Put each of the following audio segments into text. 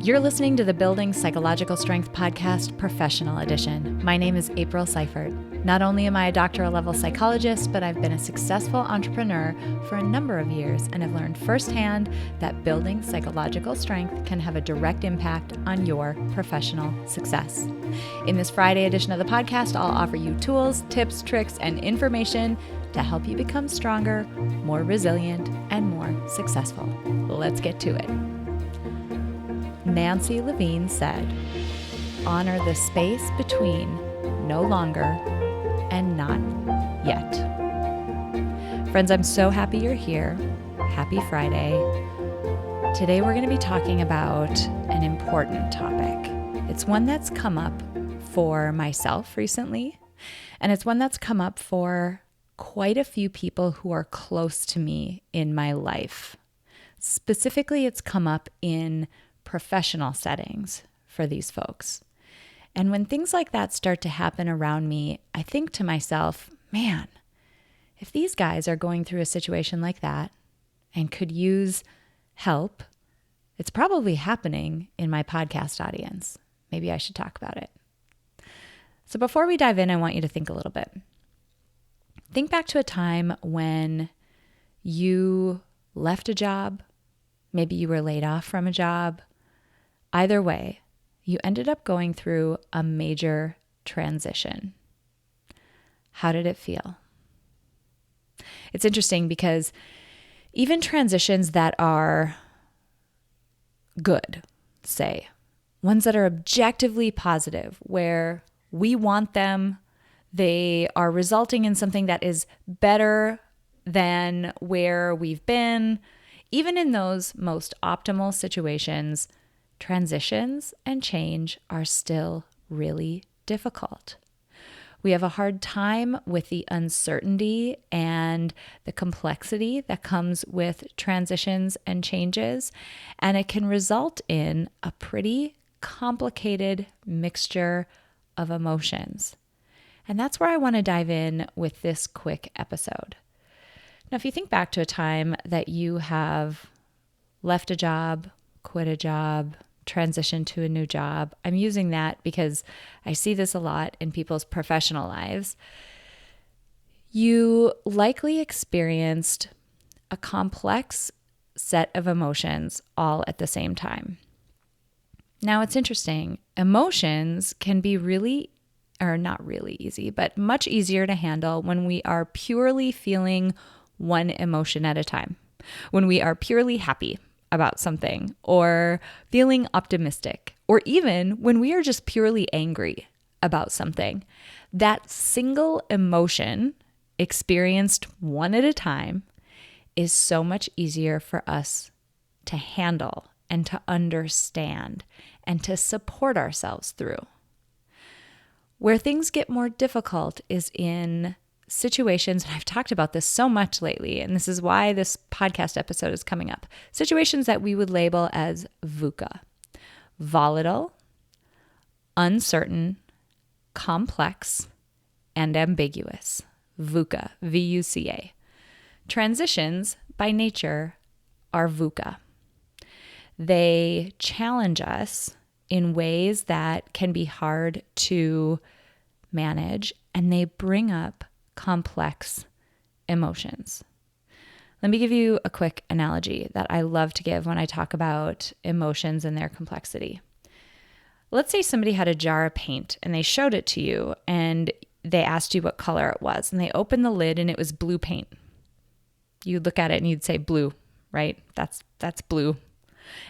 You're listening to the Building Psychological Strength Podcast Professional Edition. My name is April Seifert. Not only am I a doctoral level psychologist, but I've been a successful entrepreneur for a number of years and have learned firsthand that building psychological strength can have a direct impact on your professional success. In this Friday edition of the podcast, I'll offer you tools, tips, tricks, and information to help you become stronger, more resilient, and more successful. Let's get to it. Nancy Levine said, "Honor the space between no longer and not yet." Friends, I'm so happy you're here. Happy Friday. Today we're going to be talking about an important topic. It's one that's come up for myself recently, and it's one that's come up for quite a few people who are close to me in my life. Specifically, it's come up in professional settings for these folks. And when things like that start to happen around me, I think to myself, man, if these guys are going through a situation like that and could use help, it's probably happening in my podcast audience. Maybe I should talk about it. So before we dive in, I want you to think a little bit. Think back to a time when you left a job, maybe you were laid off from a job. Either way, you ended up going through a major transition. How did it feel? It's interesting because even transitions that are good, say, ones that are objectively positive, where we want them, they are resulting in something that is better than where we've been. Even in those most optimal situations, transitions and change are still really difficult. We have a hard time with the uncertainty and the complexity that comes with transitions and changes, and it can result in a pretty complicated mixture of emotions. And that's where I want to dive in with this quick episode. Now, if you think back to a time that you have left a job, quit a job, transition to a new job. I'm using that because I see this a lot in people's professional lives. You likely experienced a complex set of emotions all at the same time. Now, it's interesting. Emotions can be not really easy, but much easier to handle when we are purely feeling one emotion at a time. When we are purely happy about something, or feeling optimistic, or even when we are just purely angry about something. That single emotion, experienced one at a time, is so much easier for us to handle and to understand and to support ourselves through. Where things get more difficult is in situations, and I've talked about this so much lately, and this is why this podcast episode is coming up, situations that we would label as VUCA, volatile, uncertain, complex, and ambiguous. VUCA, V-U-C-A. Transitions, by nature, are VUCA. They challenge us in ways that can be hard to manage, and they bring up complex emotions. Let me give you a quick analogy that I love to give when I talk about emotions and their complexity. Let's say somebody had a jar of paint and they showed it to you and they asked you what color it was, and they opened the lid and it was blue paint. You'd look at it and you'd say blue, right? That's blue.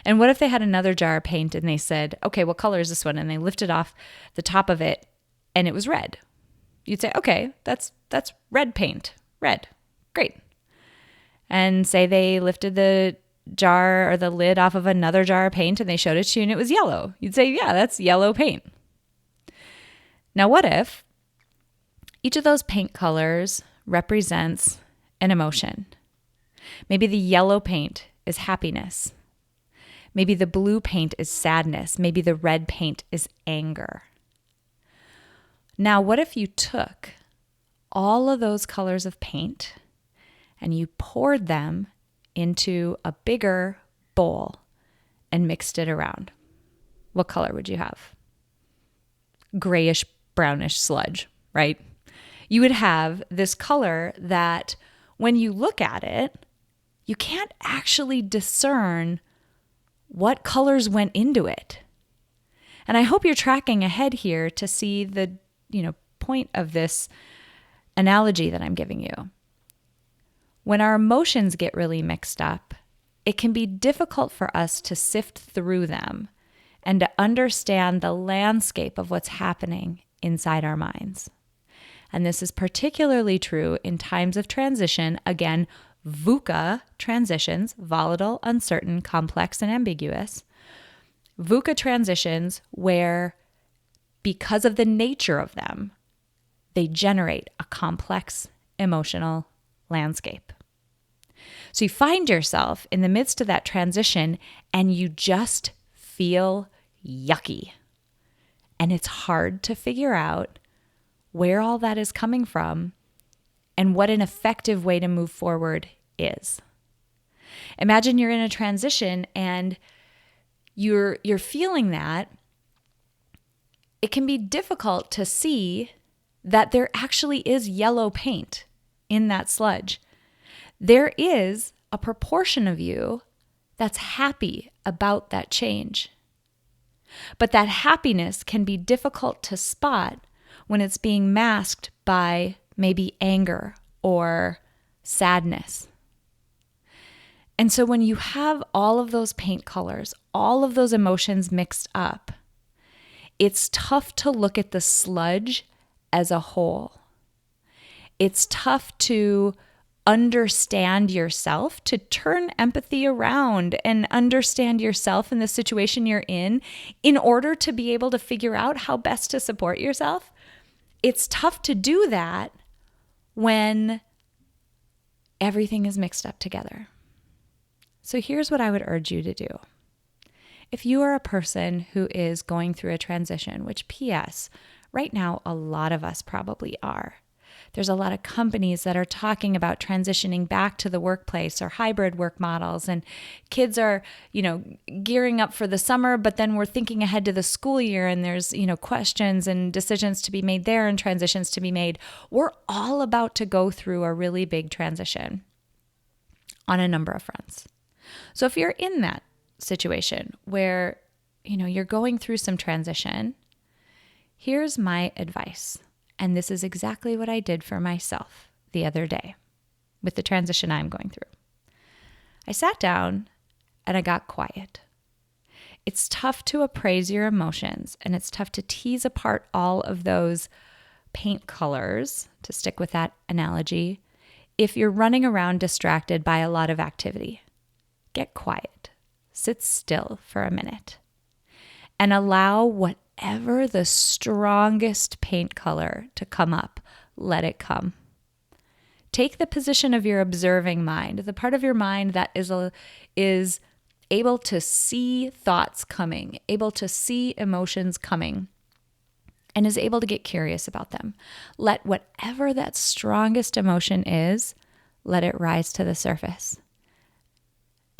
And what if they had another jar of paint and they said, okay, what color is this one? And they lifted off the top of it and it was red. You'd say, okay, that's red paint, red, great. And say they lifted the jar or the lid off of another jar of paint and they showed it to you and it was yellow. You'd say, yeah, that's yellow paint. Now, what if each of those paint colors represents an emotion? Maybe the yellow paint is happiness. Maybe the blue paint is sadness. Maybe the red paint is anger. Now, what if you took all of those colors of paint and you poured them into a bigger bowl and mixed it around? what color would you have? Grayish, brownish sludge, right? You would have this color that when you look at it, you can't actually discern what colors went into it. And I hope you're tracking ahead here to see the, point of this analogy that I'm giving you. When our emotions get really mixed up, it can be difficult for us to sift through them and to understand the landscape of what's happening inside our minds. And this is particularly true in times of transition. Again, VUCA transitions, volatile, uncertain, complex, and ambiguous. VUCA transitions where, because of the nature of them, they generate a complex emotional landscape. So you find yourself in the midst of that transition and you just feel yucky. And it's hard to figure out where all that is coming from and what an effective way to move forward is. Imagine you're in a transition and you're feeling that. It can be difficult to see that there actually is yellow paint in that sludge. There is a proportion of you that's happy about that change. But that happiness can be difficult to spot when it's being masked by maybe anger or sadness. And so when you have all of those paint colors, all of those emotions mixed up, it's tough to look at the sludge as a whole. It's tough to understand yourself, to turn empathy around and understand yourself in the situation you're in order to be able to figure out how best to support yourself. It's tough to do that when everything is mixed up together. So here's what I would urge you to do. If you are a person who is going through a transition, which P.S., right now a lot of us probably are. There's a lot of companies that are talking about transitioning back to the workplace or hybrid work models, and kids are, gearing up for the summer, but then we're thinking ahead to the school year and there's, questions and decisions to be made there and transitions to be made. We're all about to go through a really big transition on a number of fronts. So if you're in that situation where, you're going through some transition, here's my advice. And this is exactly what I did for myself the other day with the transition I'm going through. I sat down and I got quiet. It's tough to appraise your emotions and it's tough to tease apart all of those paint colors, to stick with that analogy, if you're running around distracted by a lot of activity. Get quiet. Sit still for a minute and allow whatever the strongest paint color to come up, let it come. Take the position of your observing mind, the part of your mind that is able to see thoughts coming, able to see emotions coming, and is able to get curious about them. Let whatever that strongest emotion is, let it rise to the surface.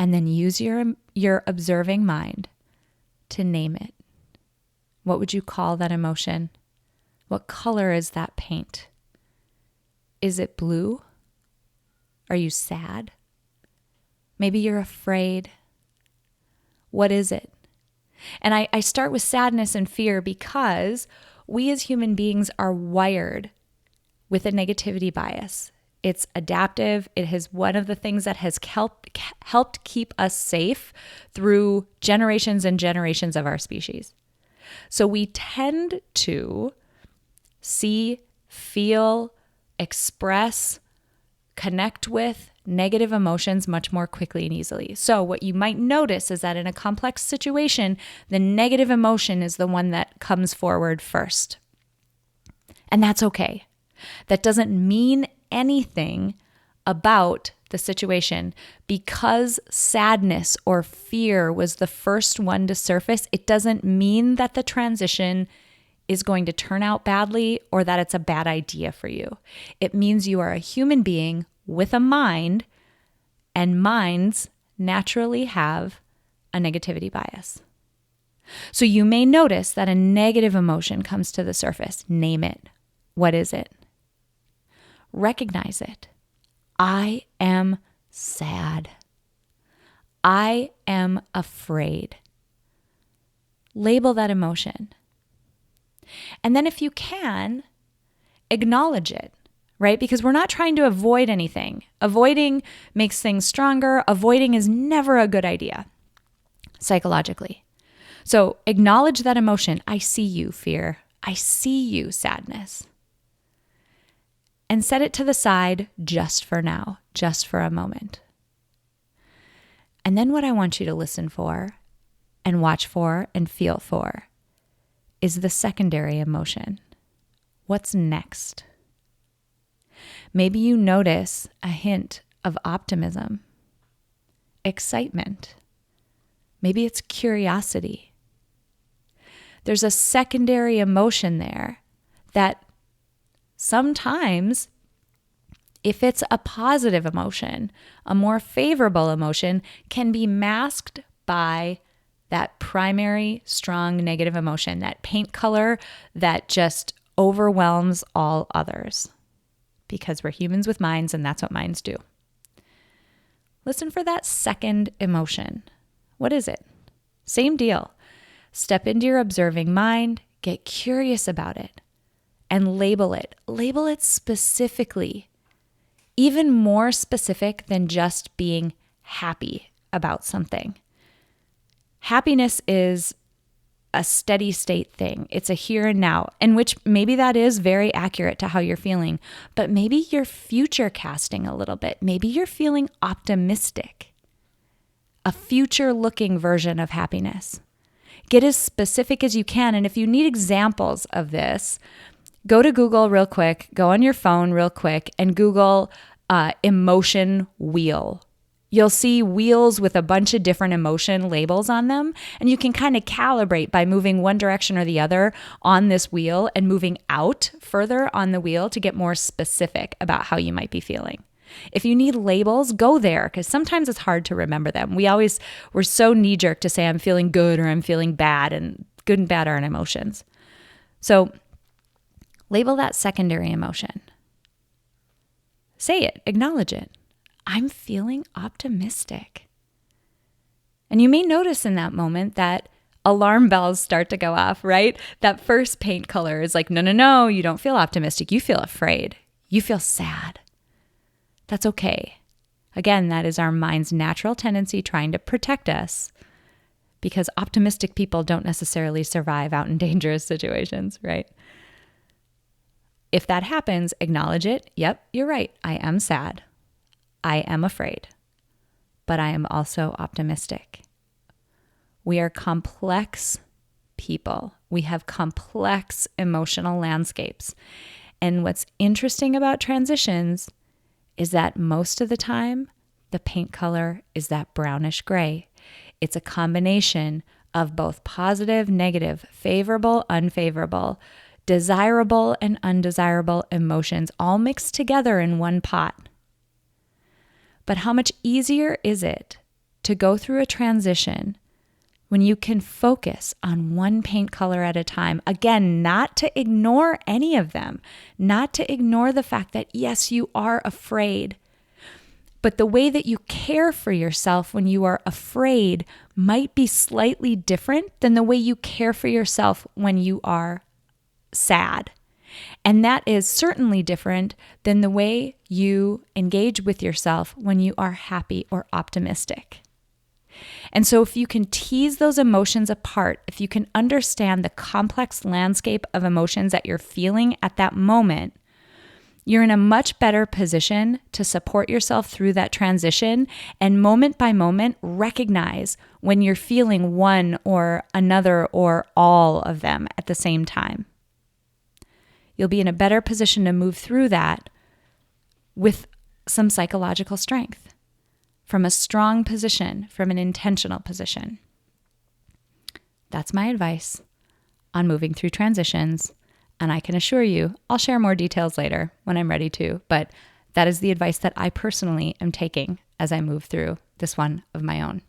And then use your observing mind to name it. What would you call that emotion? What color is that paint? Is it blue? Are you sad? Maybe you're afraid. What is it? And I start with sadness and fear because we as human beings are wired with a negativity bias. It's adaptive. It is one of the things that has helped keep us safe through generations and generations of our species. So we tend to see, feel, express, connect with negative emotions much more quickly and easily. So what you might notice is that in a complex situation, the negative emotion is the one that comes forward first. And that's okay. That doesn't mean anything about the situation. Because sadness or fear was the first one to surface, it doesn't mean that the transition is going to turn out badly or that it's a bad idea for you. It means you are a human being with a mind, and minds naturally have a negativity bias. So you may notice that a negative emotion comes to the surface. Name it. What is it? Recognize it. I am sad. I am afraid. Label that emotion. And then if you can, acknowledge it, right? Because we're not trying to avoid anything. Avoiding makes things stronger. Avoiding is never a good idea psychologically. So acknowledge that emotion. I see you, fear. I see you, sadness. And set it to the side just for now, just for a moment. And then what I want you to listen for and watch for and feel for is the secondary emotion. What's next? Maybe you notice a hint of optimism, excitement. Maybe it's curiosity. There's a secondary emotion there that sometimes, if it's a positive emotion, a more favorable emotion, can be masked by that primary strong negative emotion, that paint color that just overwhelms all others. Because we're humans with minds, and that's what minds do. Listen for that second emotion. What is it? Same deal. Step into your observing mind, get curious about it, and label it. Label it specifically, even more specific than just being happy about something. Happiness is a steady state thing. It's a here and now, in which maybe that is very accurate to how you're feeling, but maybe you're future casting a little bit. Maybe you're feeling optimistic, a future looking version of happiness. Get as specific as you can. And if you need examples of this, go to Google real quick, go on your phone real quick and Google emotion wheel. You'll see wheels with a bunch of different emotion labels on them, and you can kind of calibrate by moving one direction or the other on this wheel and moving out further on the wheel to get more specific about how you might be feeling. If you need labels, go there, because sometimes it's hard to remember them. We're so knee-jerk to say I'm feeling good or I'm feeling bad, and good and bad aren't emotions. So label that secondary emotion. Say it, acknowledge it. I'm feeling optimistic. And you may notice in that moment that alarm bells start to go off, right? That first paint color is like, no, you don't feel optimistic. You feel afraid. You feel sad. That's okay. Again, that is our mind's natural tendency trying to protect us, because optimistic people don't necessarily survive out in dangerous situations, right? If that happens, acknowledge it. Yep, you're right. I am sad. I am afraid, but I am also optimistic. We are complex people. We have complex emotional landscapes. And what's interesting about transitions is that most of the time, the paint color is that brownish gray. It's a combination of both positive, negative, favorable, unfavorable, desirable, and undesirable emotions all mixed together in one pot. But how much easier is it to go through a transition when you can focus on one paint color at a time? Again, not to ignore any of them, not to ignore the fact that, yes, you are afraid, but the way that you care for yourself when you are afraid might be slightly different than the way you care for yourself when you are sad. And that is certainly different than the way you engage with yourself when you are happy or optimistic. And so if you can tease those emotions apart, if you can understand the complex landscape of emotions that you're feeling at that moment, you're in a much better position to support yourself through that transition and moment by moment recognize when you're feeling one or another or all of them at the same time. You'll be in a better position to move through that with some psychological strength, from a strong position, from an intentional position. That's my advice on moving through transitions. And I can assure you, I'll share more details later when I'm ready to, but that is the advice that I personally am taking as I move through this one of my own.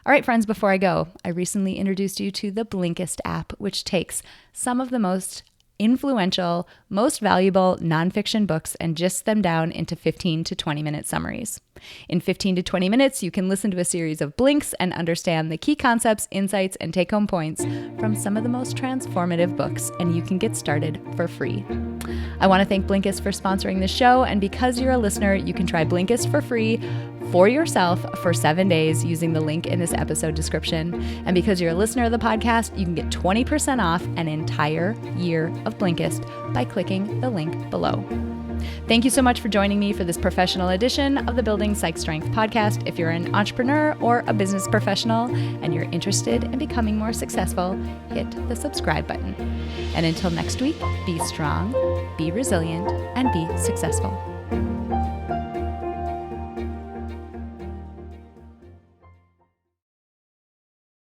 All right, friends, before I go, I recently introduced you to the Blinkist app, which takes some of the most influential, most valuable nonfiction books and gists them down into 15 to 20 minute summaries. In 15 to 20 minutes, you can listen to a series of blinks and understand the key concepts, insights, and take home points from some of the most transformative books, and you can get started for free. I want to thank Blinkist for sponsoring this show, and because you're a listener, you can try Blinkist for free for yourself for 7 days using the link in this episode description. And because you're a listener of the podcast, you can get 20% off an entire year of Blinkist by clicking the link below. Thank you so much for joining me for this professional edition of the Building Psych Strength podcast. If you're an entrepreneur or a business professional and you're interested in becoming more successful, hit the subscribe button. And until next week, be strong, be resilient, and be successful.